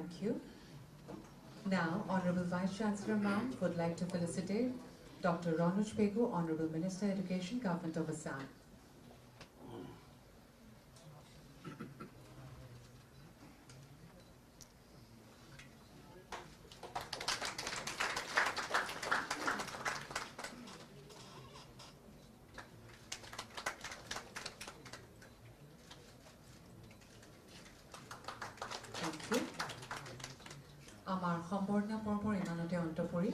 Thank you. Now, Honorable Vice Chancellor Ma'am would like to felicitate Dr. Ranuj Pegu, Honorable Minister Education, Government of Assam. আমাৰ সম্বৰ্ধনা পৰ্বৰ ইমানতে অন্ত পৰি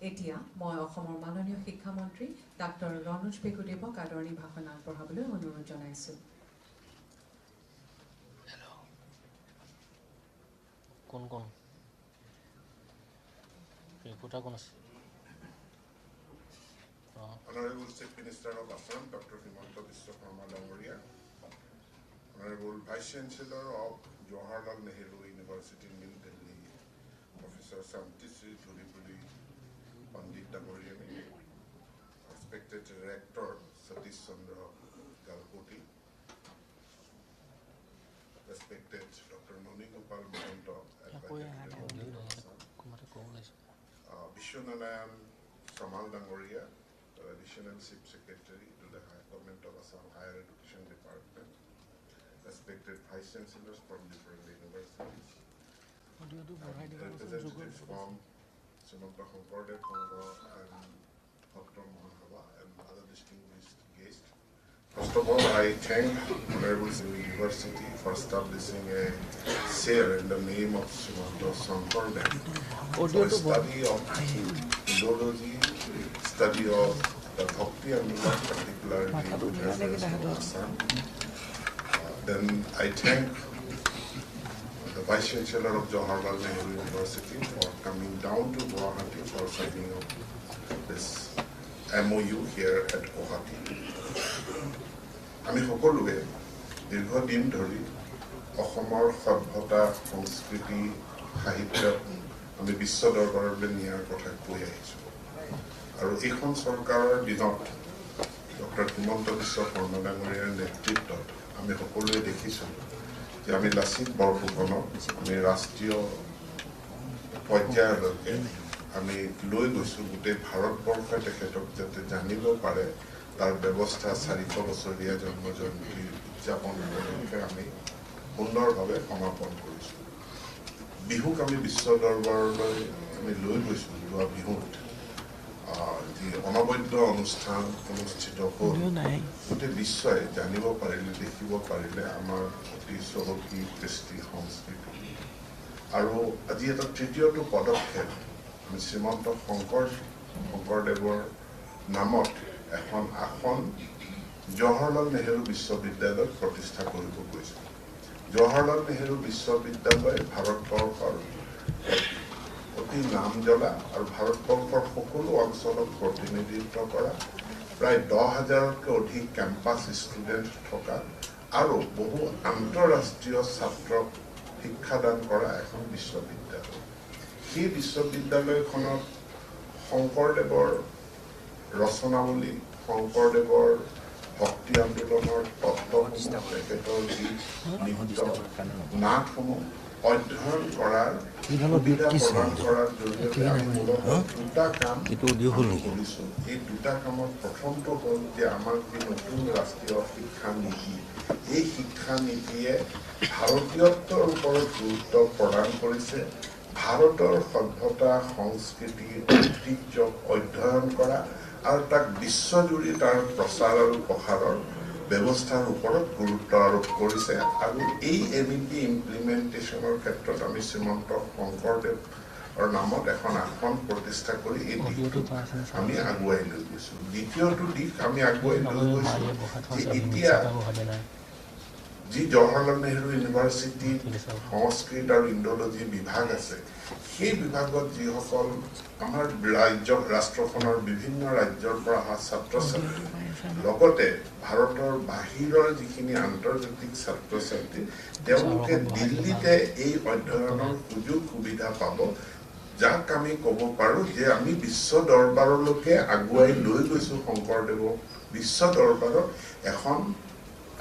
এতিয়া মই অসমৰ মাননীয় শিক্ষামন্ত্ৰী ডাক্তৰ ৰনোজ পেগুদেৱক আদৰণি ভাষণ আগবঢ়াবলৈ অনুৰোধ জনাইছো। কোন পেগুটা কোন আছে? Honorable Chief Minister of Assam, Dr. Srimanta Dangoriya, Honorable Vice Chancellor of Jawaharlal Nehru University, New Delhi, Professor Santi Pandit Dangoriya, respected Rector Satish Chandra Galpoti, respected Dr. Noni Gopal Mahanto, Vishwanarayan Samal Dangoriya, Additional Chief Secretary to the Government of Assam Higher Education Department, respected Vice Chancellors from different universities, representatives from Srimanta Sankardev and Dr. Mahava and other distinguished guests. First of all, I thank Honorable University for establishing a chair in the name of Srimanta Sankardev for study of Indology, study of the Bhakti and particularly in Assam. Then I thank the Vice Chancellor of Jawaharlal Nehru University for coming down to Guwahati for signing of this MOU here at Guwahati. আমি সকলোৱে দীৰ্ঘদিন ধৰি অসমৰ সভ্যতা সংস্কৃতি সাহিত্যক আমি বিশ্ব দৰবাৰলৈ নিয়াৰ কথা কৈ আহিছোঁ আৰু এইখন চৰকাৰৰ দিনত ডক্টৰ হিমন্ত বিশ্ব শৰ্মা ডাঙৰীয়াৰ নেতৃত্বত আমি সকলোৱে দেখিছোঁ যে আমি লাচিত বৰফুকনক আমি ৰাষ্ট্ৰীয় পৰ্যায়লৈকে আমি লৈ গৈছোঁ গোটেই ভাৰতবৰ্ষই তেখেতক যাতে জানিব পাৰে তাৰ ব্যৱস্থা 400 বছৰীয়া জন্ম জয়ন্তী উদযাপন উপলক্ষে আমি সুন্দৰভাৱে সমাপন কৰিছোঁ। বিহুক আমি বিশ্ব দৰবাৰলৈ আমি লৈ গৈছোঁ। যোৱা বিহুত যি অনবদ্য অনুষ্ঠান অনুষ্ঠিত হ'ল গোটেই বিশ্বই জানিব পাৰিলে দেখিব পাৰিলে আমাৰ অতি চহকী কৃষ্টি সংস্কৃতি আৰু আজি এটা তৃতীয়টো পদক্ষেপ আমি শ্ৰীমন্ত শংকৰদেৱৰ নামত এখন আসন জৱাহৰলাল নেহেৰু বিশ্ববিদ্যালয়ত প্ৰতিষ্ঠা কৰিব গৈছে। জৱাহৰলাল নেহেৰু বিশ্ববিদ্যালয় ভাৰতবৰ্ষৰ অতি নাম জ্বলা আৰু ভাৰতবৰ্ষৰ সকলো অঞ্চলত প্ৰতিনিধিত্ব কৰা প্ৰায় 10,000তকৈ অধিক কেম্পাছ ষ্টুডেণ্ট থকা আৰু বহু আন্তঃৰাষ্ট্ৰীয় ছাত্ৰক শিক্ষাদান কৰা এখন বিশ্ববিদ্যালয়। সেই বিশ্ববিদ্যালয়খনত শংকৰদেৱৰ ৰচনাৱলী, শংকৰদেৱৰ ভক্তি আন্দোলনৰ তত্ত্বসমূহ, তেখেতৰ গীত, নৃত্য, নাটসমূহ অধ্যয়ন কৰাৰ সুবিধা প্ৰদান কৰাৰ জৰিয়তে আমি মূলতঃ দুটা কাম কৰিছোঁ। এই দুটা কামত প্ৰথমটো হ'ল যে আমাৰ যি নতুন ৰাষ্ট্ৰীয় শিক্ষা নীতি, এই শিক্ষা নীতিয়ে ভাৰতীয়ত্বৰ ওপৰত গুৰুত্ব প্ৰদান কৰিছে। ভাৰতৰ সভ্যতা সংস্কৃতি ঐতিহ্যক অধ্যয়ন কৰা আৰু তাক বিশ্বজুৰি তাৰ প্ৰচাৰ আৰু প্ৰসাৰৰ ব্যৱস্থাৰ ওপৰত গুৰুত্ব আৰোপ কৰিছে আৰু এই NEP ইমপ্লিমেণ্টেশ্যনৰ ক্ষেত্ৰত আমি শ্ৰীমন্ত শংকৰদেৱৰ নামত এখন আসন প্ৰতিষ্ঠা কৰি এই দিশটোক আমি আগুৱাই লৈ গৈছোঁ। দ্বিতীয়টো দিশ আমি আগুৱাই লৈ গৈছোঁ যে এতিয়া যি জৱাহৰলাল নেহেৰু ইউনিভাৰ্চিটিত সংস্কৃত আৰু ইণ্ডোলজি বিভাগ আছে, সেই বিভাগত যিসকল আমাৰ ৰাষ্ট্ৰখনৰ বিভিন্ন ৰাজ্যৰ পৰা অহা ছাত্ৰ ছাত্ৰী লগতে ভাৰতৰ বাহিৰৰ যিখিনি আন্তৰ্জাতিক ছাত্ৰ ছাত্ৰী তেওঁলোকে দিল্লীতে এই অধ্যয়নৰ সুযোগ সুবিধা পাব, যাক আমি ক'ব পাৰোঁ যে আমি বিশ্ব দৰবাৰলৈকে আগুৱাই লৈ গৈছোঁ। শংকৰদেৱক বিশ্ব দৰবাৰত এখন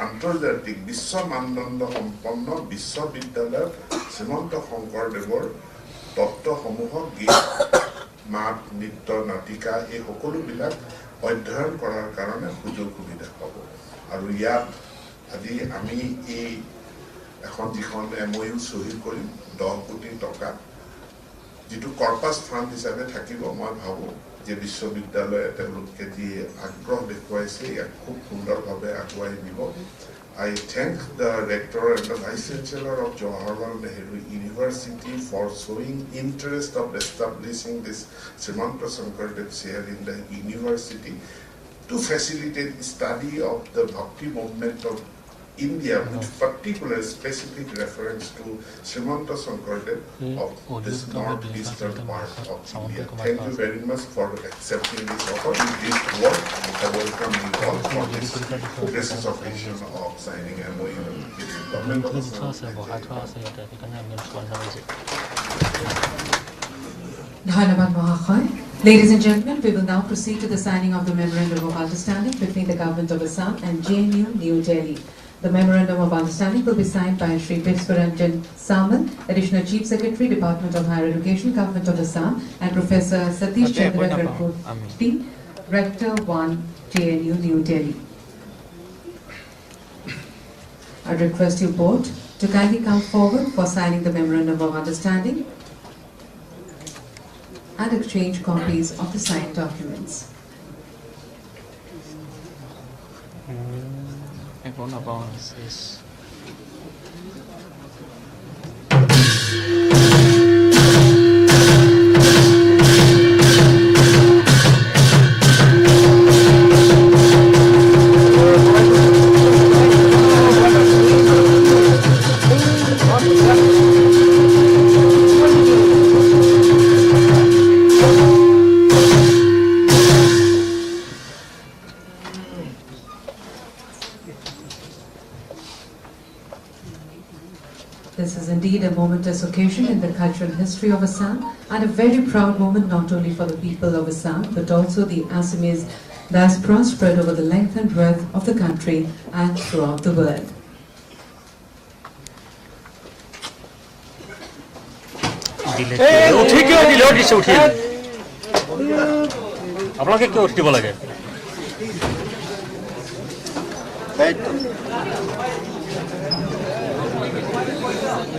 আন্তৰ্জাতিক বিশ্ব মানদণ্ড সম্পন্ন বিশ্ববিদ্যালয়ত শ্ৰীমন্ত শংকৰদেৱৰ তত্ত্বসমূহক গীত মাত নৃত্য নাটিকা এই সকলোবিলাক অধ্যয়ন কৰাৰ কাৰণে সুযোগ সুবিধা পাব আৰু ইয়াত আজি আমি এই এখন যিখন MOU চহী কৰিম 10 কোটি টকা যেটো কৰ্পাছ ফাণ্ড হিচাপে থাকিব মই ভাবো যে বিশ্ববিদ্যালয়ে তেওঁলোকে যি আগ্ৰহ দেখুৱাইছে ইয়াক খুব সুন্দৰভাৱে আগুৱাই নিব I thank the rector and the vice chancellor of Jawaharlal Nehru University for showing interest of establishing this Srimanta Sankardev chair in the university to facilitate study of the Bhakti movement of India with particular specific reference to Srimanta Sankardev of this northeastern part of India. Thank you very much for accepting this offer. This work, I welcome you all for this progressive occasion of signing MOU with the government of Assam. Dhanyabad Mahasaya. Ladies and gentlemen, we will now proceed to the signing of the Memorandum of Understanding between the Government of Assam and JNU New Delhi. The Memorandum of Understanding will be signed by Sri Bhakti Samal, Additional Chief Secretary, Department of Higher Education, Government of Assam, and Professor Satish Chandra Garpoti, Rector 1, JNU New Delhi. I request you both to kindly come forward for signing the Memorandum of Understanding and exchange copies of the signed documents. Everyone about this. This is indeed a momentous occasion in the cultural history of Assam and a very proud moment not only for the people of Assam but also the Assamese diaspora spread over the length and breadth of the country and throughout the world.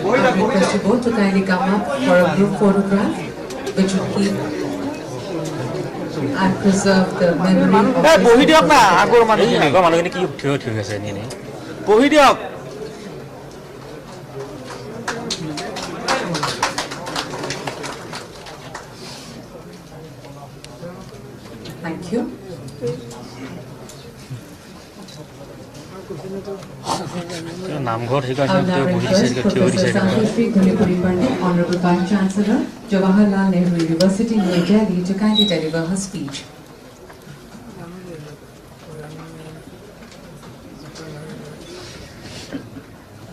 I request you both to kindly come up for a group photograph which will keep and preserve the memory of Thank you. Namghar I will now request Professor Sankardev, Honorable Vice Chancellor, Jawaharlal Nehru University, New Delhi, to kindly deliver her speech.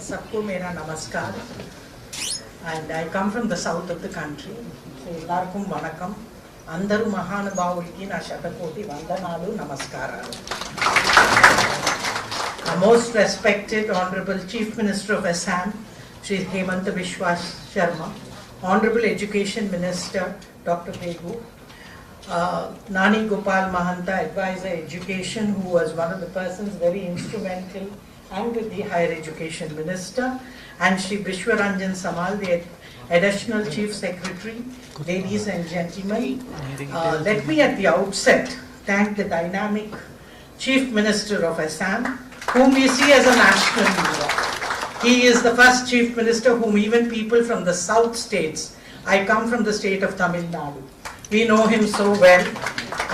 Sabko mera namaskar, and I come from the south of the country. So ellarkum vanakkam. Andaru mahanubhavuliki na shatakoti vandanalu namaskaralu. Most respected Honorable Chief Minister of Assam, Shri Hemanta Biswa Sharma, Honorable Education Minister Dr. Begu, Nani Gopal Mahanta, Advisor Education, who was one of the persons very instrumental, and with the Higher Education Minister, and Shri Vishwaranjan Samal, the Additional Chief Secretary, ladies and gentlemen, let me at the outset thank the dynamic Chief Minister of Assam, whom we see as a national leader. He is the first Chief Minister whom even people from the South states, I come from the state of Tamil Nadu, we know him so well,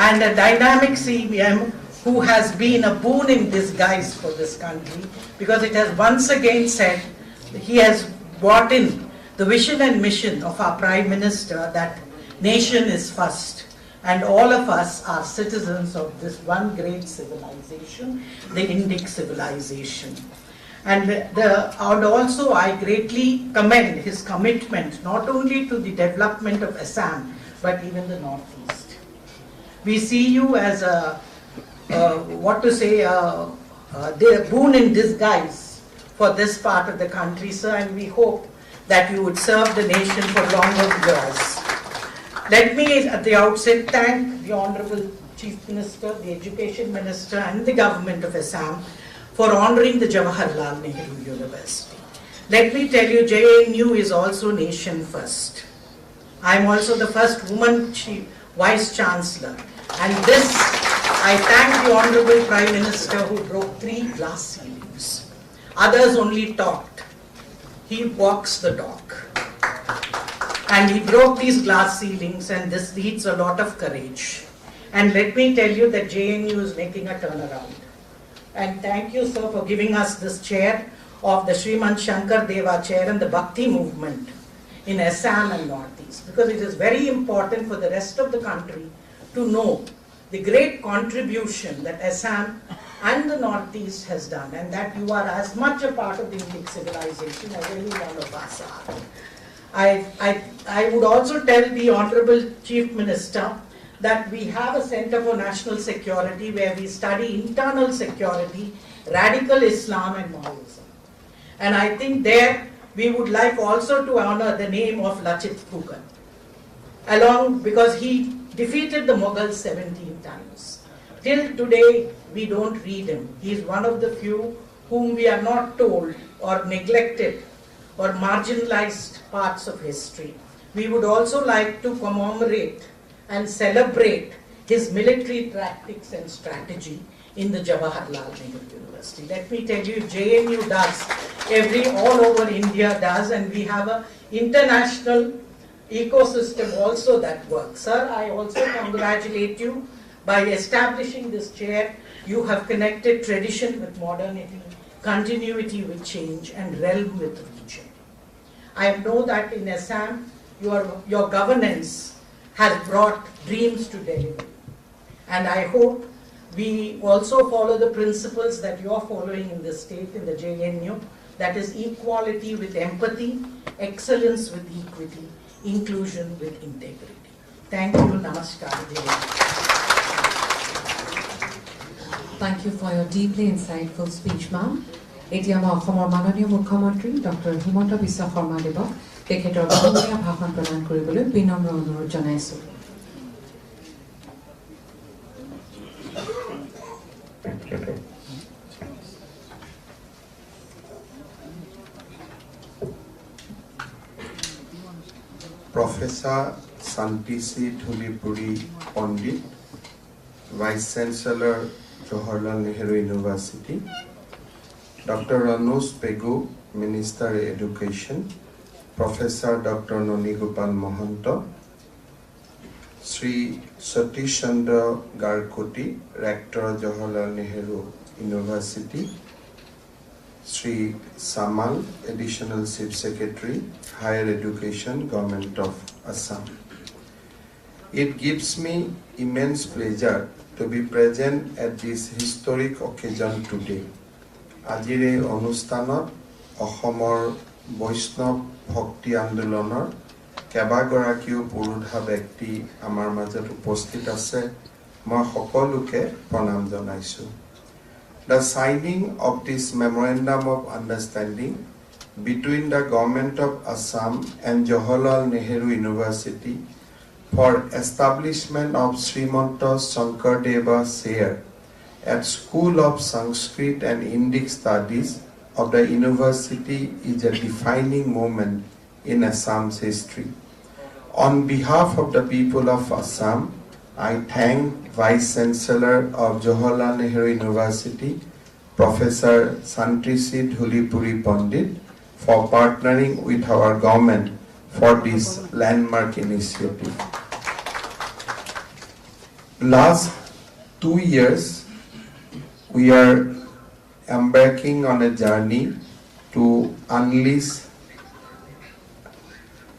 and a dynamic CM who has been a boon in disguise for this country, because it has once again said, he has brought in the vision and mission of our Prime Minister that nation is first. And all of us are citizens of this one great civilization, the Indic civilization. And I greatly commend his commitment not only to the development of Assam, but even the Northeast. We see you as a the boon in disguise for this part of the country, sir, and we hope that you would serve the nation for longer years. Let me at the outset thank the Honorable Chief Minister, the Education Minister and the Government of Assam for honouring the Jawaharlal Nehru University. Let me tell you, JNU is also nation first. I am also the first woman Vice Chancellor, and this I thank the Honourable Prime Minister who broke 3 glass ceilings. Others only talked. He walks the talk. And he broke these glass ceilings, and this needs a lot of courage. And let me tell you that JNU is making a turnaround. And thank you, sir, for giving us this chair of the Srimanta Sankardev chair and the Bhakti movement in Assam and Northeast, because it is very important for the rest of the country to know the great contribution that Assam and the Northeast has done, and that you are as much a part of the Indic civilization as any one of us are. I would also tell the Honourable Chief Minister that we have a Center for National Security where we study internal security, radical Islam and Maoism. And I think there we would like also to honour the name of Lachit Phukan, because he defeated the Mughals 17 times. Till today we don't read him. He is one of the few whom we are not told or neglected or marginalized parts of history. We would also like to commemorate and celebrate his military tactics and strategy in the Jawaharlal Nehru University. Let me tell you, JNU does, all over India does, and we have an international ecosystem also that works. Sir, I also congratulate you by establishing this chair. You have connected tradition with modernity, continuity with change, and realm with region. I know that in Assam, your governance has brought dreams to delivery. And I hope we also follow the principles that you are following in the state, in the JNU, that is equality with empathy, excellence with equity, inclusion with integrity. Thank you. Namaskar. Thank you for your deeply insightful speech, ma'am. এতিয়া মই অসমৰ মাননীয় মুখ্যমন্ত্ৰী doctor Himanta Biswa Sarma দেৱক তেখেতৰ বহমূলীয়া ভাষণ প্ৰদান কৰিবলৈ বিনম্ৰ অনুৰোধ জনাইছোঁ। Professor Santisi Dhulipuri Pandit, Vice Chancellor, Jawaharlal Nehru University, Dr. Anush Pegu, Minister Education, Professor Dr. Noni Gopal Mohanto, Sri Satish Chandra Garkoti, Rector Jawaharlal Nehru University, Sri Samal, Additional Chief Secretary, Higher Education, Government of Assam. It gives me immense pleasure to be present at this historic occasion today. Ajire Onustanot, Ohomor Vaishnav Bhakti Andolonor, Kebagorakiu Purudha Bhakti Amar Majat Uposthit ase, moi সকলোকে প্ৰণাম জনাইছোঁ। The signing of this memorandum of understanding between the Government of Assam and Jawaharlal Nehru University for establishment of Srimanta Sankardeva Chair at School of Sanskrit and Indic Studies of the university is a defining moment in Assam's history. On behalf of the people of Assam, I thank Vice Chancellor of Jawaharlal Nehru University, Professor Santisi Dhulipuri Pandit, for partnering with our government for this landmark initiative. Last 2 years, we are embarking on a journey to unleash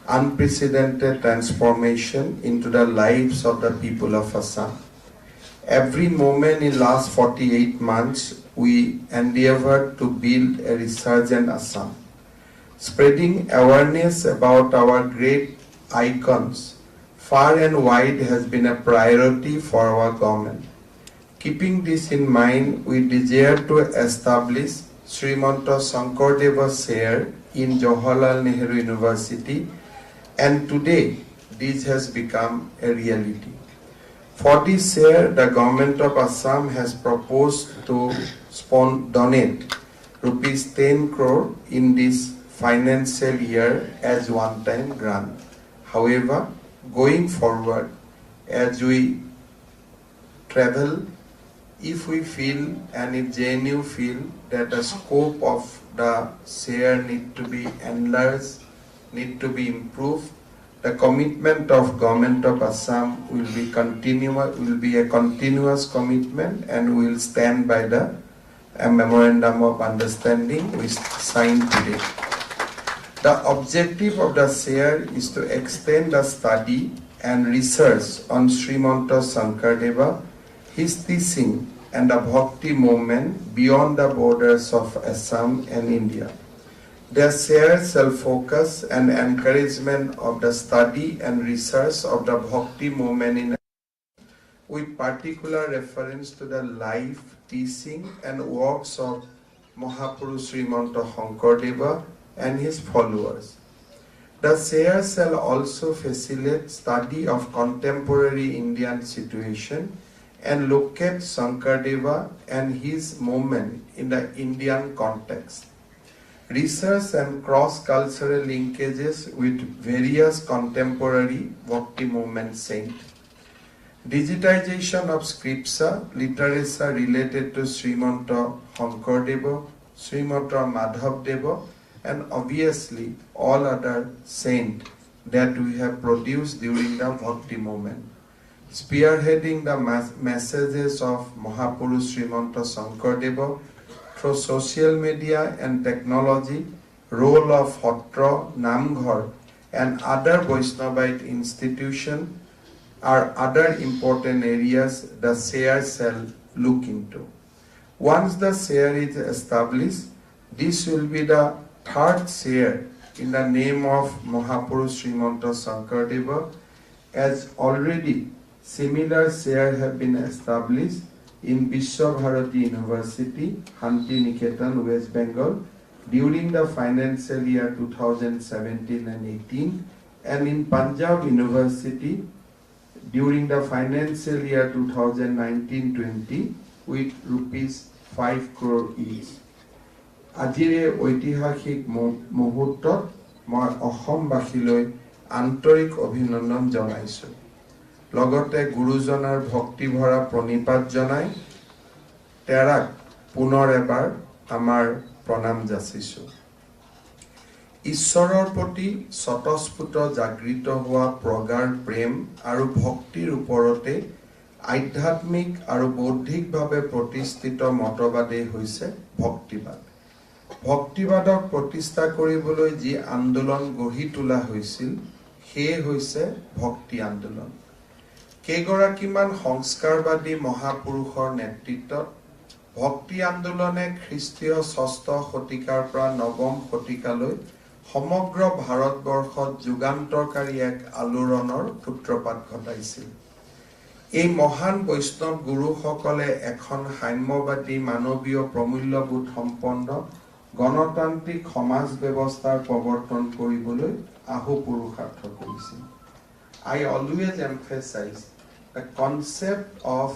unprecedented transformation into the lives of the people of Assam. Every moment in last 48 months, we endeavored to build a resurgent Assam. Spreading awareness about our great icons far and wide has been a priority for our government. Keeping this in mind, we desire to establish Srimanta Sankardeva Chair in Jawaharlal Nehru University, and today this has become a reality. For this year, the government of Assam has proposed to donate rupees 10 crore in this financial year as one-time grant. However, going forward, as we travel, if we feel and if JNU feel that the scope of the share need to be enlarged, need to be improved, the commitment of government of Assam will be a continuous commitment, and we will stand by the memorandum of understanding we signed today. The objective of the share is to extend the study and research on Srimanta Sankardeva, his teaching and the Bhakti movement beyond the borders of Assam and India. The share shall focus and encouragement of the study and research of the Bhakti movement in with particular reference to the life, teaching and works of Mahapurush Srimanta Sankardeva and his followers. The share shall also facilitate study of contemporary Indian situation and locate Sankardeva and his movement in the Indian context. Research and cross-cultural linkages with various contemporary Bhakti movement saints. Digitization of scripture, literature related to Srimanta Sankardeva, Srimanta Madhavdeva, and obviously all other saints that we have produced during the Bhakti movement. Spearheading the messages of Mahapurush Srimanta Sankardeva through social media and technology, role of Hotra, Namghar, and other Vaishnavite institutions are other important areas the share shall look into. Once the share is established, this will be the third share in the name of Mahapurush Srimanta Sankardeva, as already similar share have been established in Vishwabharati University, Hanti Niketan, West Bengal, during the financial year 2017 and 18, and in Punjab University during the financial year 2019-20 with rupees 5 crore each. Ajire ঐতিহাসিক মুহূৰ্তত মই অসমবাসীলৈ আন্তৰিক অভিনন্দন জনাইছো। লগতে গুৰুজনাৰ ভক্তি ভৰা প্ৰণিপাত জনাই তেৰাক পুনৰ এবাৰ আমাৰ প্ৰণাম যাচিছো। ঈশ্বৰৰ প্ৰতি স্বতঃস্ফূৰ্ত জাগৃত হোৱা প্ৰগাঢ় প্ৰেম আৰু ভক্তিৰ ওপৰতে আধ্যাত্মিক আৰু বৌদ্ধিকভাৱে প্ৰতিষ্ঠিত মতবাদেই হৈছে ভক্তিবাদ। ভক্তিবাদক প্ৰতিষ্ঠা কৰিবলৈ যি আন্দোলন গঢ়ি তোলা হৈছিল সেয়ে হৈছে ভক্তি আন্দোলন। কেইগৰাকীমান সংস্কাৰবাদী মহাপুৰুষৰ নেতৃত্বত ভক্তি আন্দোলনে খ্ৰীষ্টীয় ৬ষ্ঠ শতিকাৰ পৰা ৯ম শতিকালৈ সমগ্ৰ ভাৰতবৰ্ষত যুগান্তৰকাৰী এক আলোড়নৰ সূত্ৰপাত ঘটাইছিল। এই মহান বৈষ্ণৱ গুৰুসকলে এখন সাম্যবাদী মানৱীয় প্ৰমূল্যবোধ সম্পন্ন গণতান্ত্ৰিক সমাজ ব্যৱস্থাৰ প্ৰৱৰ্তন কৰিবলৈ আহুপুৰুষাৰ্থ কৰিছিল। I always emphasize the concept of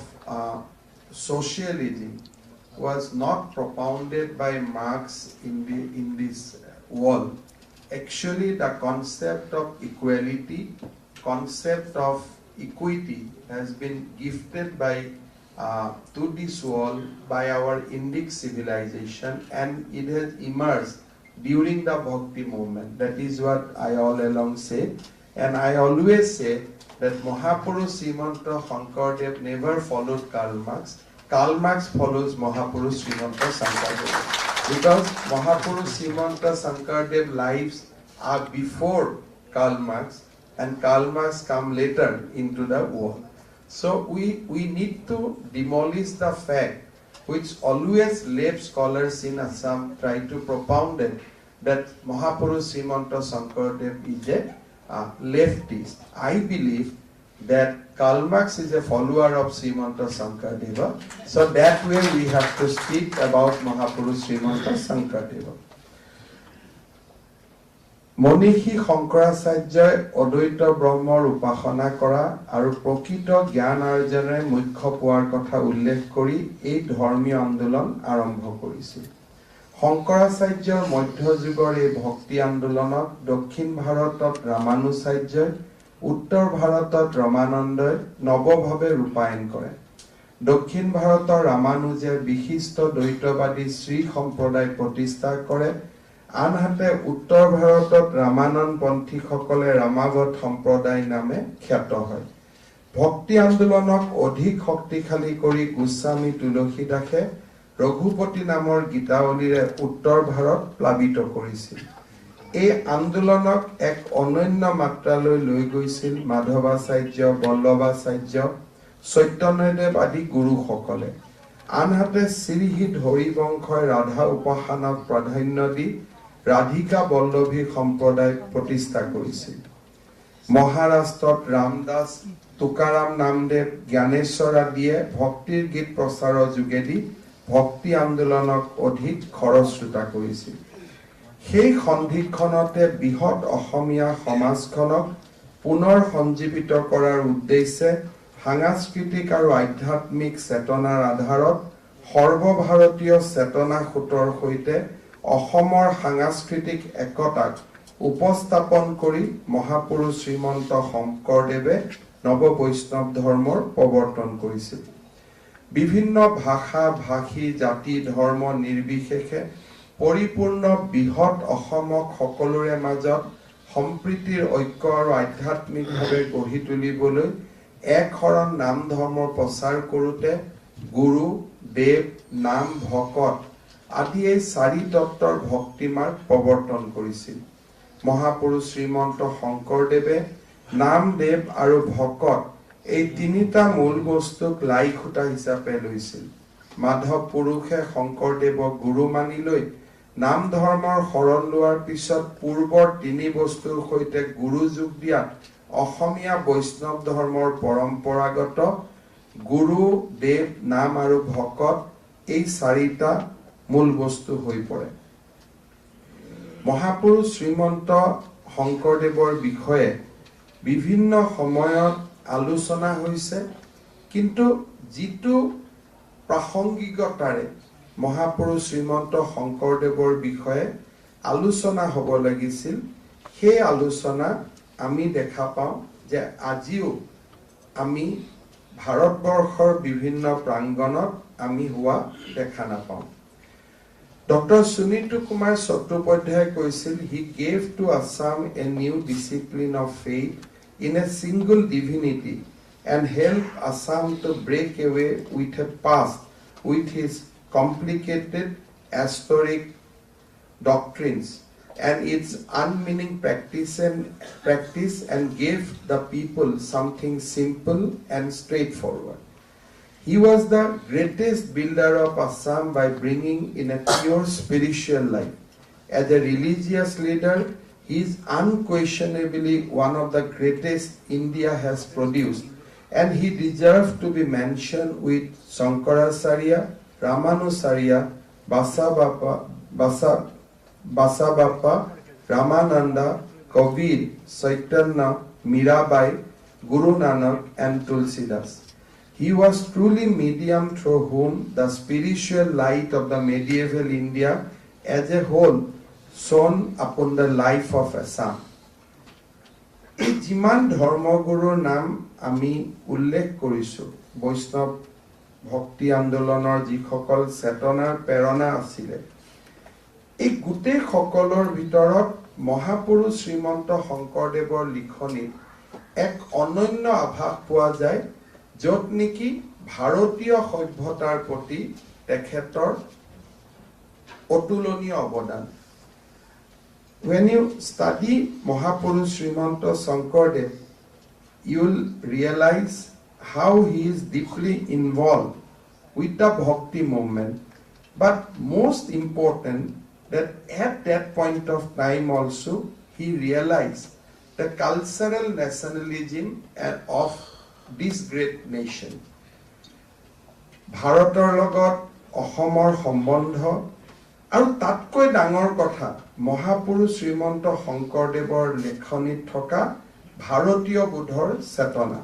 socialism was not propounded by Marx in this world. Actually, the concept of equality, concept of equity has been gifted to this world by our Indic civilization, and it has emerged during the Bhakti movement. That is what I all along say, and I always say that Mahapurush Srimanta Sankardev never followed Karl Marx. Karl Marx follows Mahapurush Srimanta Sankardev, because Mahapurush Srimanta Sankardev lives are before Karl Marx, and Karl Marx come later into the world. So we need to demolish the fact which always left scholars in Assam try to propound it, that Mahapurush Srimanta Sankardev is a leftist. I believe that Karl Marx is a follower of Srimanta Sankardeva. So that way we have to speak about Mahapurush Srimanta Sankardeva. Monishi Shankaracharya Advaita Brahmar Upasana Kora aru Prakita Gyan Arjone Mukhya Poar Kotha Ullekh Kori ei Dharmiya Andolon Arambho Korisil. Shankaracharya Madhya Jugor ei Bhakti Andolonok Dakshin Bharatot Ramanujacharya Uttor Bharatot Ramanandai Nobobhabe Rupayan Kore. Dakshin Bharator Ramanujaya Bishishto Dvaitavadi Sri Sampraday Pratishtha Kore. আনহাতে উত্তৰ ভাৰতত ৰামানন্দ পন্থীসকলে ৰামাৱত সম্প্ৰদায় নামে খ্যাত হয় ভক্তি আন্দোলনক অধিক শক্তিশালী কৰি গোস্বামী তুলসীদাসে ৰঘুপতি নামৰ গীতাৱলীৰে উত্তৰ ভাৰত প্লাবিত কৰিছিল এই আন্দোলনক এক অনন্য মাত্ৰালৈ লৈ গৈছিল মাধৱাচাৰ্য বল্লভাচাৰ্য চৈতন্যদেৱ আদি গুৰুসকলে আনহাতে শ্ৰীহিত হৰিবংশই ৰাধা উপাসনাক প্ৰাধান্য দি Radhika Ballabhi Sampraday Pratishtha Korisil. Maharashtrot Ramdas, Tukaram Namdev, Gyaneshwar Adiye Bhaktir Git Prasaro Jugedi Bhakti Andolonok Odhik Khorosruta Korisil. Hei Sandhikhonate Bihot Asamiya Samajkhonok Punor Sanjivito Korar Uddeshe Sanskritik aru Adhyatmik Chetonar Adharot Sarbobharatiya Chetona Khutor Hoite অসমৰ সাংস্কৃতিক একতাক উপস্থাপন কৰি মহাপুৰুষ শ্ৰীমন্ত শংকৰদেৱে নৱ বৈষ্ণৱ ধৰ্মৰ প্ৰৱৰ্তন কৰিছিল বিভিন্ন ভাষা ভাষী জাতি ধৰ্ম নিৰ্বিশেষে পৰিপূৰ্ণ বৃহৎ অসমক সকলোৰে মাজত সম্প্ৰীতিৰ ঐক্য আৰু আধ্যাত্মিকভাৱে গঢ়ি তুলিবলৈ এক শৰণ নাম ধৰ্মৰ প্ৰচাৰ কৰোতে গুৰু দেৱ নাম ভকত আদি এই চাৰি তত্ত্বৰ ভক্তিমাৰ্গ প্ৰৱৰ্তন কৰিছিল মহাপুৰুষ শ্ৰীমন্ত শংকৰদেৱে নাম দেৱ আৰু ভকত এই তিনিটা মূল বস্তুক লাই খুঁটা হিচাপে লৈছিল মাধৱ পুৰুষে শংকৰদেৱক গুৰু মানি লৈ নাম ধৰ্মৰ শৰণ লোৱাৰ পিছত পূৰ্বৰ তিনি বস্তুৰ সৈতে গুৰু যোগ দিয়াত অসমীয়া বৈষ্ণৱ ধৰ্মৰ পৰম্পৰাগত গুৰু দেৱ নাম আৰু ভকত এই চাৰিটা মূল বস্তু হৈ পৰে মহাপুৰুষ শ্ৰীমন্ত শংকৰদেৱৰ বিষয়ে বিভিন্ন সময়ত আলোচনা হৈছে কিন্তু যিটো প্ৰাসংগিকতাৰে মহাপুৰুষ শ্ৰীমন্ত শংকৰদেৱৰ বিষয়ে আলোচনা হ'ব লাগিছিল সেই আলোচনা আমি দেখা পাওঁ যে আজিও আমি ভাৰতবৰ্ষৰ বিভিন্ন প্ৰাংগণত আমি হোৱা দেখা নাপাওঁ Dr. Sunita Kumar Chattopadhyay কৈছিল he gave to Assam a new discipline of faith in a single divinity and helped Assam to break away with a past with his complicated historic doctrines and its unmeaning practice and gave the people something simple and straightforward. He was the greatest builder of Assam by bringing in a pure spiritual life. As a religious leader, he is unquestionably one of the greatest India has produced, and he deserves to be mentioned with Sankaracharya, Ramanujacharya, Basabappa, Ramananda, Kabir, Chaitanya, Mirabai, Guru Nanak, and Tulsidas. He was truly medium through whom the spiritual light of the medieval India as a whole shone upon the life of Assam. এই যিমান ধৰ্মগুৰুৰ নাম আমি উল্লেখ কৰিছো বৈষ্ণৱ ভক্তি আন্দোলনৰ যিসকল চেতনাৰ প্ৰেৰণা আছিলে এই গোটেই সকলৰ ভিতৰত মহাপুৰুষ শ্ৰীমন্ত শংকৰদেৱৰ লিখনিত এক অনন্য আভাস পোৱা যায় য'ত নেকি ভাৰতীয় সভ্যতাৰ প্ৰতি তেখেতৰ অতুলনীয় অৱদান When you study Mahapurush Srimanta Sankardev, you'll realize how he is deeply involved with the Bhakti movement. But most important, that at that point of time also, he realized the cultural nationalism of this great nation. ভাৰতৰ লগত অসমৰ সম্বন্ধ আৰু তাতকৈ ডাঙৰ কথা মহাপুৰুষ শ্ৰীমন্ত শংকৰদেৱৰ লেখনিত থকা ভাৰতীয় বোধৰ চেতনা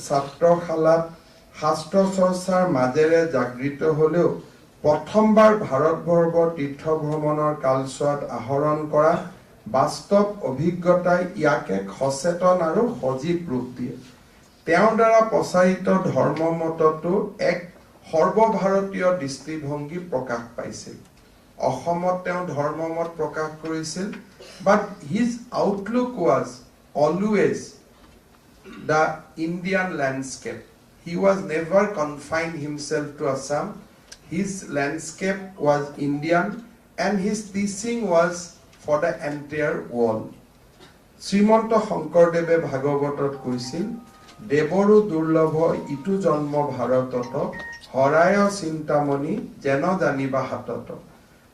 ছাত্ৰশালাত শাস্ত্ৰ চৰ্চাৰ মাজেৰে জাগৃত হলেও প্ৰথমবাৰ ভাৰতবৰ্ষ তীৰ্থ ভ্ৰমণৰ কালছোৱাত আহৰণ কৰা বাস্তৱ অভিজ্ঞতাই ইয়াক এক সচেতন আৰু সজীৱ ৰূপ দিয়ে তেওঁৰ দ্বাৰা প্ৰচাৰিত ধৰ্মমতটো এক সৰ্বভাৰতীয় দৃষ্টিভংগী প্ৰকাশ পাইছিল অসমত তেওঁ ধৰ্মমত প্ৰকাশ কৰিছিল but his outlook was always the Indian landscape. He was never confined himself to Assam. His landscape was Indian and his teaching was for the entire world. Srimanta Sankardeve Bhagavatat কৈছিল দেৱৰো দুৰ্লভ ইটো জন্ম ভাৰতত হৰায় চিন্তামণি যেন জানিবা হাতত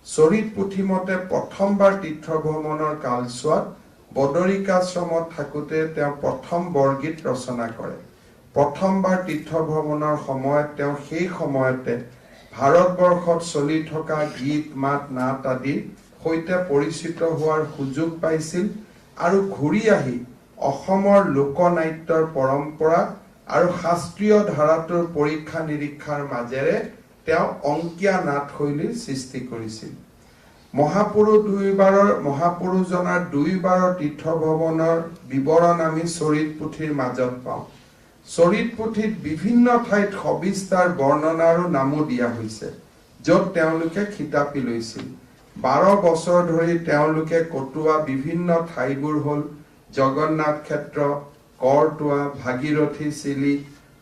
চৰিত পুথিমতে প্ৰথমবাৰ তীৰ্থ ভ্ৰমণৰ কালছোৱাত বদৰিকাশ্ৰমত থাকোতে তেওঁ প্ৰথম বৰগীত ৰচনা কৰে প্ৰথমবাৰ তীৰ্থ ভ্ৰমণৰ সময়ত তেওঁ সেই সময়তে ভাৰতবৰ্ষত চলি থকা গীত মাত নাট আদি সৈতে পৰিচিত হোৱাৰ সুযোগ পাইছিল আৰু ঘূৰি আহি অসমৰ লোকনাট্যৰ পৰম্পৰা আৰু শাস্ত্ৰীয় ধাৰাটোৰ পৰীক্ষা নিৰীক্ষাৰ মাজেৰে তেওঁ অংকীয়া নাট শৈলীৰ সৃষ্টি কৰিছিল মহাপুৰুষজনাৰ দুইবাৰৰ তীৰ্থ ভ্ৰমণৰ বিৱৰণ আমি চৰিত পুথিৰ মাজত পাওঁ চৰিত পুথিত বিভিন্ন ঠাইত সবিস্তাৰ বৰ্ণনা আৰু নামো দিয়া হৈছে য'ত তেওঁলোকে খিতাপি লৈছিল 12 বছৰ ধৰি তেওঁলোকে কটোৱা বিভিন্ন ঠাইবোৰ হ'ল জগন্নাথ ক্ষেত্ৰ কৰটোৱা ভাগীৰথী চিলি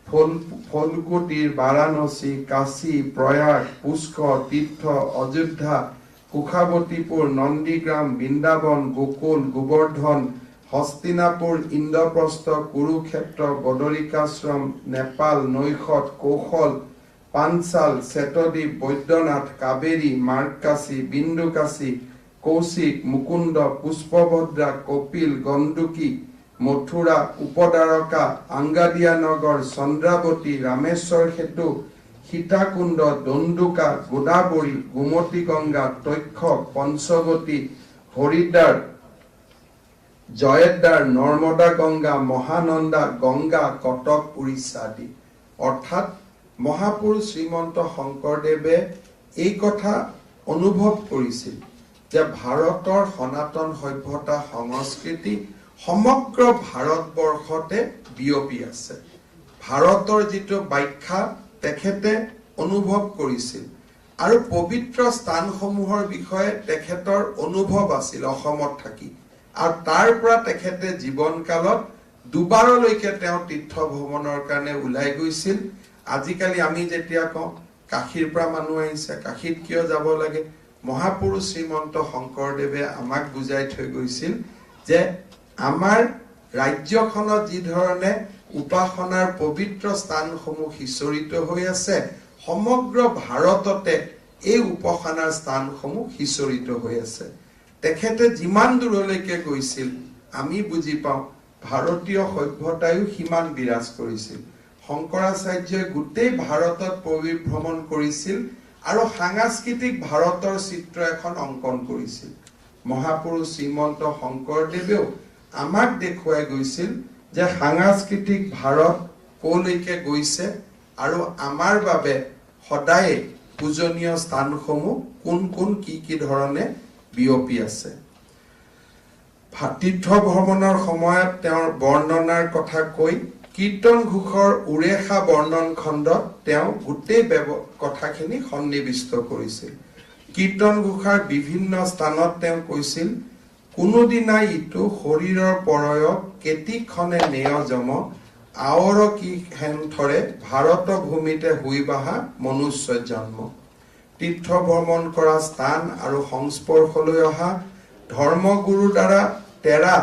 ফলকুটিৰ বাৰাণসী কাশী প্ৰয়াগ পুষ্কৰ তীৰ্থ অযোধ্যা কুশাৱতীপুৰ নন্দীগ্ৰাম বৃন্দাবন গোকুল গোবৰ্ধন হস্তিনাপুৰ ইন্দ্ৰপ্ৰস্থ কুৰুক্ষেত্ৰ বদৰিকাশ্ৰম নেপাল নৈখত কৌশল পাঞ্চাল চেতদ্বীপ বৈদ্যনাথ কাবেৰী মাৰ্কাশী বিন্দুকাশী কৌশিক মুকুন্দ পুষ্পভদ্ৰা কপিল গণ্ডুকী মথুৰা উপদ্বাৰকা আংগাদিয়া নগৰ চন্দ্ৰাৱতী ৰামেশ্বৰ সেতু সীতাকুণ্ড দণ্ডুকা গোদাবৰী গোমতী গংগা তক্ষ পঞ্চৱতী হৰিদ্বাৰ জয়দ্বাৰ নৰ্মদা গংগা মহানন্দা গংগা কটক উৰিষ্যা আদি অৰ্থাৎ মহাপুৰুষ শ্ৰীমন্ত শংকৰদেৱে এই কথা অনুভৱ কৰিছিল যে ভাৰতৰ সনাতন সভ্যতা সংস্কৃতি সমগ্ৰ ভাৰতবৰ্ষতে বিয়পি আছে ভাৰতৰ যিটো ব্যাখ্যা তেখেতে অনুভৱ কৰিছিল আৰু পবিত্ৰ স্থানসমূহৰ বিষয়ে তেখেতৰ অনুভৱ আছিল অসমত থাকি আৰু তাৰ পৰা তেখেতে জীৱনকালত দুবাৰলৈকে তেওঁ তীৰ্থ ভ্ৰমণৰ কাৰণে ওলাই গৈছিল আজিকালি আমি যেতিয়া কওঁ কাশীৰ পৰা মানুহ আহিছে কাশীত কিয় যাব লাগে মহাপুৰুষ শ্ৰীমন্ত শংকৰদেৱে আমাক বুজাই থৈ গৈছিল যে আমাৰ ৰাজ্যখনত যি ধৰণে উপাসনাৰ পবিত্ৰ স্থানসমূহ সিঁচৰিত হৈ আছে সমগ্ৰ ভাৰততে এই উপাসনাৰ স্থানসমূহ সিঁচৰিত হৈ আছে তেখেতে যিমান দূৰলৈকে গৈছিল আমি বুজি পাওঁ ভাৰতীয় সভ্যতায়ো সিমান বিৰাজ কৰিছিল শংকৰাচাৰ্যই গোটেই ভাৰতত পৰিভ্ৰমণ কৰিছিল আৰু সাংস্কৃতিক ভাৰতৰ চিত্ৰ এখন অংকন কৰিছিল মহাপুৰুষ শ্ৰীমন্ত শংকৰদেৱেও আমাক দেখুৱাই গৈছিল যে সাংস্কৃতিক ভাৰত কলৈকে গৈছে আৰু আমাৰ বাবে সদায় পূজনীয় স্থানসমূহ কোন কি ধৰণে বিয়পি আছে তীৰ্থ ভ্ৰমণৰ সময়ত তেওঁৰ বৰ্ণনাৰ কথা কৈ কীৰ্তন ঘোষৰ উৰেখা বৰ্ণন খণ্ডত তেওঁ গোটেই কথাখিনি সন্নিৱিষ্ট কৰিছিল কীৰ্তন ঘোষাৰ বিভিন্ন স্থানত তেওঁ কৈছিল কোনোদিনা ইটো শৰীৰৰ পৰয়ক কেতিক্ষণে নেয়জম আৱৰ কি হেনথৰে ভাৰত ভূমিতে হুই বাহা মনুষ্য জন্ম তীৰ্থ ভ্ৰমণ কৰা স্থান আৰু সংস্পৰ্শলৈ অহা ধৰ্মগুৰুৰ দ্বাৰা তেৰা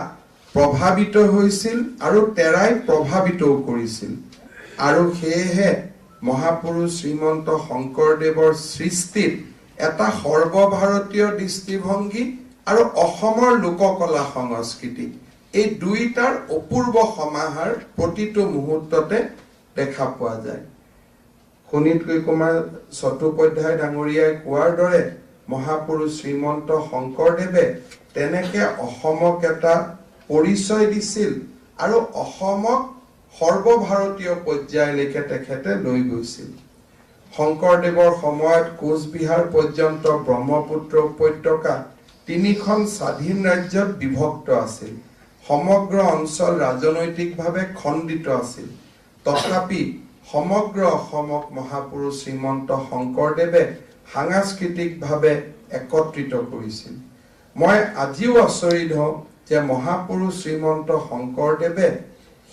প্ৰভাৱিত হৈছিল আৰু তেৰাই প্ৰভাৱিতও কৰিছিল আৰু সেয়েহে মহাপুৰুষ শ্ৰীমন্ত শংকৰদেৱৰ সৃষ্টিত এটা সৰ্বভাৰতীয় দৃষ্টিভংগী আৰু অসমৰ লোককলা সংস্কৃতি এই দুইটাৰ অপূৰ্ব সমাহাৰ প্ৰতিটো মুহূৰ্ততে দেখা পোৱা যায় শোণিতকৈ কুমাৰ চট্টোপাধ্যায় ডাঙৰীয়াই কোৱাৰ দৰে মহাপুৰুষ শ্ৰীমন্ত শংকৰদেৱে তেনেকে অসমক এটা পৰিচয় দিছিল আৰু অসমক সৰ্বভাৰতীয় পৰ্যায়লৈকে তেখেতে লৈ গৈছিল শংকৰদেৱৰ সময়ত কোচবিহাৰ পৰ্যন্ত ব্ৰহ্মপুত্ৰ উপত্যকা তিনিখন স্বাধীন ৰাজ্যত বিভক্ত আছিল সমগ্ৰ অঞ্চল ৰাজনৈতিকভাৱে খণ্ডিত আছিল তথাপি সমগ্ৰ অসমক মহাপুৰুষ শ্ৰীমন্ত শংকৰদেৱে সাংস্কৃতিকভাৱে একত্ৰিত কৰিছিল মই আজিও আচৰিত হওঁ যে মহাপুৰুষ শ্ৰীমন্ত শংকৰদেৱে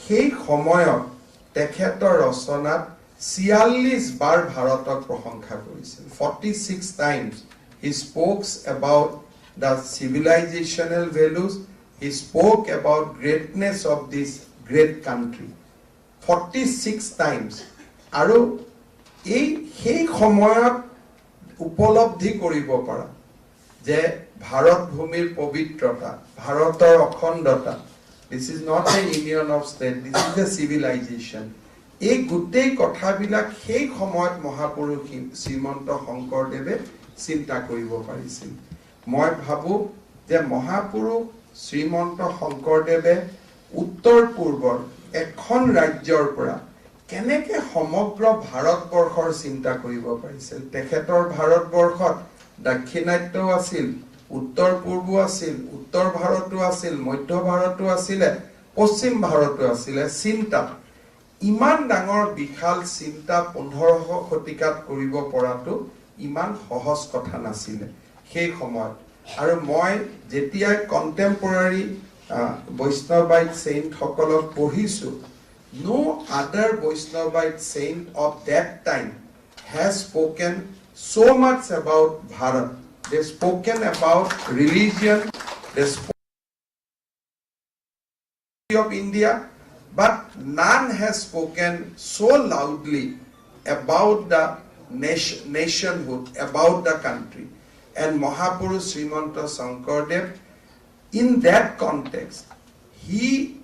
সেই সময়ত তেখেতৰ ৰচনাত 46 বাৰ ভাৰতক প্ৰশংসা কৰিছিল 46 times he spoke about the civilizational values he spoke about greatness of this great country 46 times আৰু এই সেই সময়ত উপলব্ধি কৰিব পৰা যে ভাৰত ভূমিৰ পবিত্ৰতা ভাৰতৰ অখণ্ডতা this is not a union of state this is a civilization এই গোটেই কথাবিলাক সেই সময়ত মহাপুৰুষ শ্ৰীমন্ত শংকৰদেৱে চিন্তা কৰিব পাৰিছিল মই ভাবো যে মহাপুৰুষ শ্ৰীমন্ত শংকৰদেৱে উত্তৰ পূৰ্বৰ এখন ৰাজ্যৰ পৰা কেনেকে সমগ্ৰ ভাৰতবৰ্ষৰ চিন্তা কৰিব পাৰিছিল তেখেতৰ ভাৰতবৰ্ষত দক্ষিণাত্য আছিল উত্তৰ পূৰ্ব আছিল উত্তৰ ভাৰতো আছিল মধ্য ভাৰতো আছিল পশ্চিম ভাৰতো আছিল চিন্তা ইমান ডাঙৰ বিশাল চিন্তা 1500 শতিকাত কৰিব পৰাটো ইমান সহজ কথা নাছিল সেই সময়ত আৰু মই যেতিয়া কন্টেম্পৰাৰী বৈষ্ণৱাইট সেইন্ট সকলক পঢ়িছো no other Vaishnavite saint of that time has spoken so much about Bharat. They've spoken about religion, they spoken of India, but none has spoken so loudly about the nationhood, about the country. And Mahapurush Srimanta Sankardev, in that context, he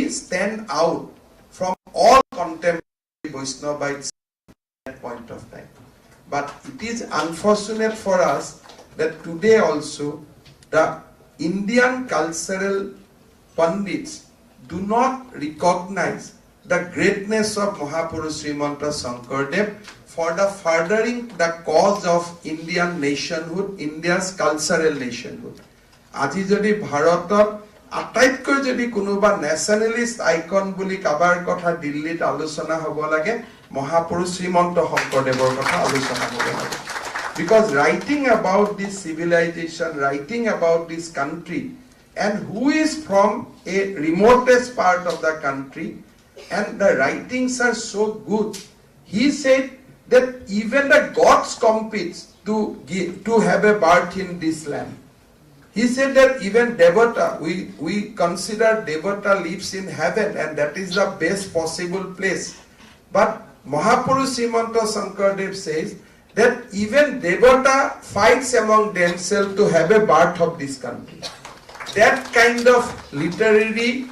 stand out from all contemporary Vaishnavites at that point of time. But it is unfortunate for us that today also the Indian cultural pundits do not recognize the greatness of Mahapurush Srimanta Sankardev for the furthering the cause of Indian nationhood, India's cultural nationhood. Aji jodi Bharatot আটাইতকৈ যদি কোনোবা ন্যাশনালিষ্ট icon বুলি কাবাৰ কথা দিল্লীত আলোচনা হ'ব লাগে মহাপুৰুষ শ্ৰীমন্ত শংকৰদেৱৰ কথা আলোচনা হ'ব লাগে because writing about this civilization writing about this country and who is from a remotest part of the country and the writings are so good he said that even the gods compete to have a birth in this land. He said that even Devata, we consider Devata lives in heaven and that is the best possible place. But Mahapurush Srimanta Sankardev says that even Devata fights among themselves to have a birth of this country. That kind of literary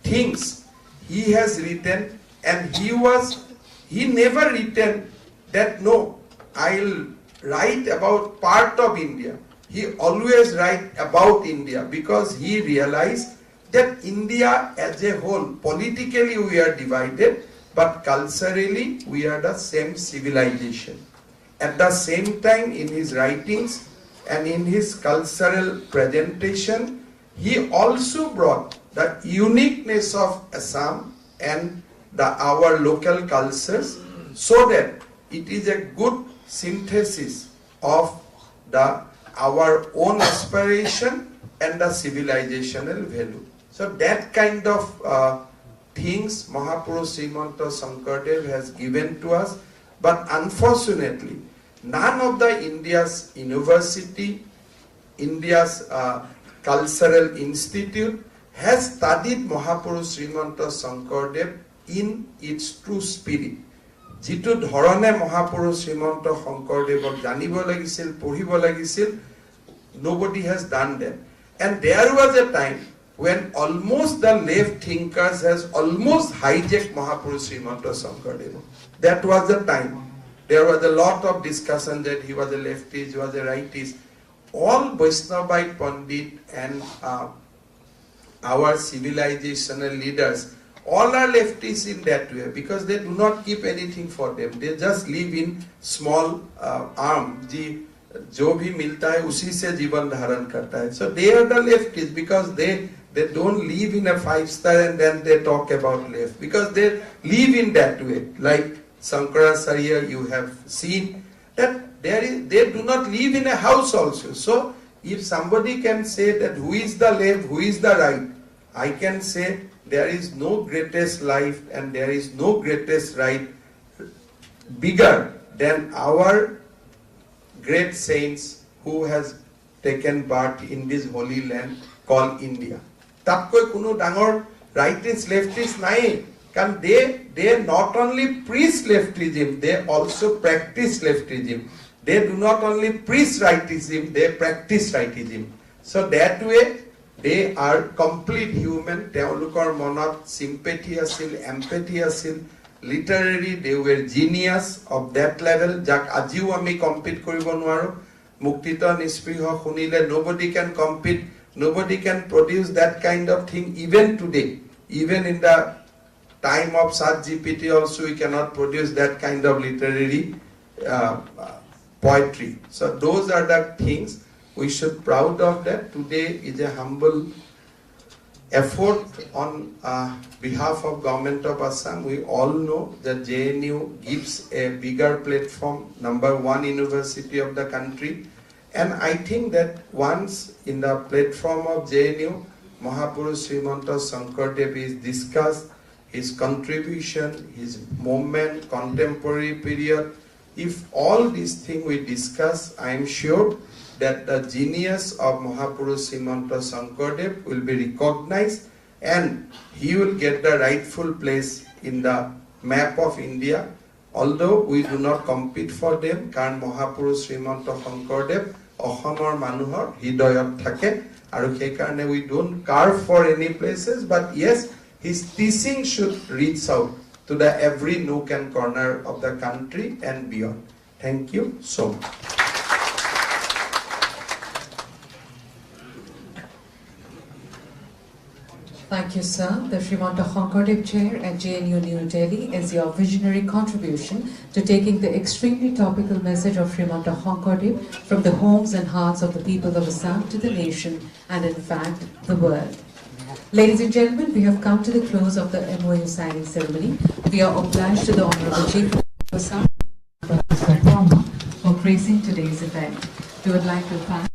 things he has written and he never written that no, I'll write about part of India. He always write about India because he realized that India as a whole, politically we are divided, but culturally we are the same civilization. At the same time in his writings and in his cultural presentation, he also brought the uniqueness of Assam and our local cultures so that it is a good synthesis of our own aspiration and the civilizational value. So that kind of things Mahapurush Srimanta Sankardev has given to us, but unfortunately none of the India's university, India's cultural institute has studied Mahapurush Srimanta Sankardev in its true spirit. যিটো ধৰণে মহাপুৰুষ শ্ৰীমন্ত শংকৰদেৱক জানিব লাগিছিল পঢ়িব লাগিছিল Nobody has done that. And there was a time when almost the left thinkers has almost hijacked Mahapurush Srimanta Sankardev. That was the time. There was a lot of discussion that he was a leftist, he was a rightist. All Vaishnavite Pandit and our civilizational leaders, all are leftists in that way because they do not keep anything for them. They just live in small arm. जो भी मिलता है उसी से जीवन धारण करता है. So they are the leftists because they don't live in a 5-star and then they talk about left because they live in that way. Like Sankaracharya, you have seen that they do not live in a house also. So if somebody can say that who is the left, who is the right, I can say there is no greatest life and there is no greatest right bigger than our great saints who has taken birth in this holy land called India. Tatkoi kuno dangor rightist leftist nai. Can they not only preach leftism, they also practice leftism. They do not only preach rightism, they practice rightism. So that way they are complete human. Teolukor monot sympathy asil, empathy asil. Literary, they were genius of that level. Jak ajiu ami compete koribo nwaro. Muktita nispriha khunile, nobody can compete, nobody can produce that kind of thing even today. Even in the time of ChatGPT also we cannot produce that kind of literary poetry. So those are the things we should proud of that. Today is a humble effort on behalf of Government of Assam. We all know that JNU gives a bigger platform, #1 university of the country. And I think that once in the platform of JNU, Mahapurush Srimanta Sankardev is discussed, his contribution, his movement, contemporary period. If all these things we discuss, I am sure that the genius of Mahapurush Srimanta Sankardev will be recognized and he will get the rightful place in the map of India. Although we do not compete for them, karon Mahapurush Srimanta Sankardev Assamor manuhor hidayot thake aru sei karone we don't carve for any places, but yes, his teaching should reach out to the every nook and corner of the country and beyond. Thank you so much. Thank you, sir. The Srimanta Sankardev Chair at JNU New Delhi is your visionary contribution to taking the extremely topical message of Srimanta Sankardev from the homes and hearts of the people of Assam to the nation and in fact the world. Ladies and gentlemen, we have come to the close of the MOU signing ceremony. We are obliged to the Honorable Chief of Assam for gracing today's event. We would like to thank